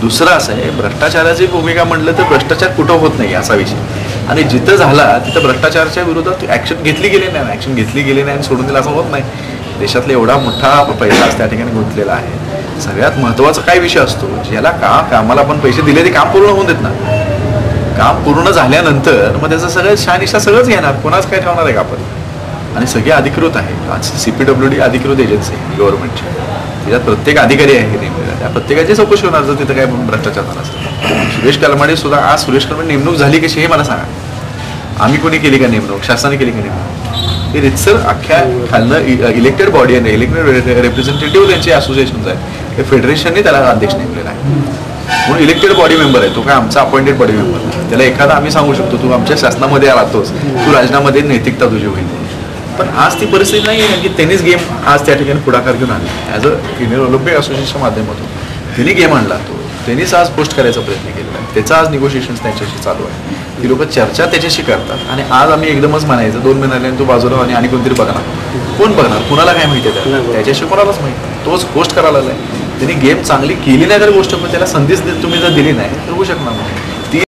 दुसरं असं आहे, भ्रष्टाचाराची भूमिका म्हटलं तर भ्रष्टाचार कुठं होत नाही असा विषय, आणि जिथं झाला तिथं भ्रष्टाचाराच्या विरोधात ॲक्शन घेतली गेली नाही, ॲक्शन घेतली गेली नाही आणि सोडून दिलं असं होत नाही. देशातला एवढा मोठा पैसा त्या ठिकाणी गुंतलेला आहे. सगळ्यात महत्त्वाचा काय विषय असतो, ज्याला कामाला आपण पैसे दिले ते काम पूर्ण होऊन देत ना. काम पूर्ण झाल्यानंतर मग त्याचं सगळं शहानिशा सगळंच घेणार, कोणाच काय ठेवणार आहे का आपण. आणि सगळे अधिकृत आहे. आज CPWD अधिकृत एजन्सी आहे गव्हर्नमेंटची, त्याच्यात प्रत्येक अधिकारी आहे नेमलेला, त्या प्रत्येकाची चौकशी होणार जर तिथं काय भ्रष्टाचार झाला असतं. सुरेश कलमाडे सुद्धा, आज सुरेश कलमाडे नेमणूक झाली कशी हे मला सांगा. आम्ही कोणी केली का नेमणूक, शासनाने केली का नेमणूक. हे रितसर अख्ख्या खालनं इलेक्टेड बॉडी आहे, इलेक्टेड रिप्रेझेंटेटिव्ह त्यांचे असोसिएशन्स आहेत, हे फेडरेशनने त्याला अध्यक्ष नेमलेला आहे म्हणून इलेक्टेड बॉडी मेंबर आहे तो, काय आमचा अपॉइंटेड बॉडी मेंबर नाही. त्याला एखादा आम्ही सांगू शकतो तू आमच्या शासनामध्ये राहतोस, तू राजनामध्ये नैतिकता तुझी होईल, पण आज ती परिस्थिती नाही आहे. की टेनिस गेम आज त्या ठिकाणी पुढाकार घेऊन आला ॲज अ इंडियन ऑलिम्पिक असोसिएशनच्या माध्यमातून त्यांनी गेम आणला, तो टेनिस आज पोस्ट करायचा प्रयत्न केलेला आहे, त्याचा आज निगोशिएशन्स त्यांच्याशी चालू आहे. ती लोक चर्चा त्याच्याशी करतात आणि आज आम्ही एकदमच म्हणायचं 2 महिन्याने तू बाजूला आणि कोणतरी बघणार, कोण बघणार, कुणाला काय माहिती आहे त्याच्याशी, कोणालाच माहिती. तोच पोस्ट करायला आहे. त्यांनी गेम चांगली केली नाही तर गोष्ट, पण त्याला संधी तुम्ही जर दिली नाही तर होऊ शकणार नाही.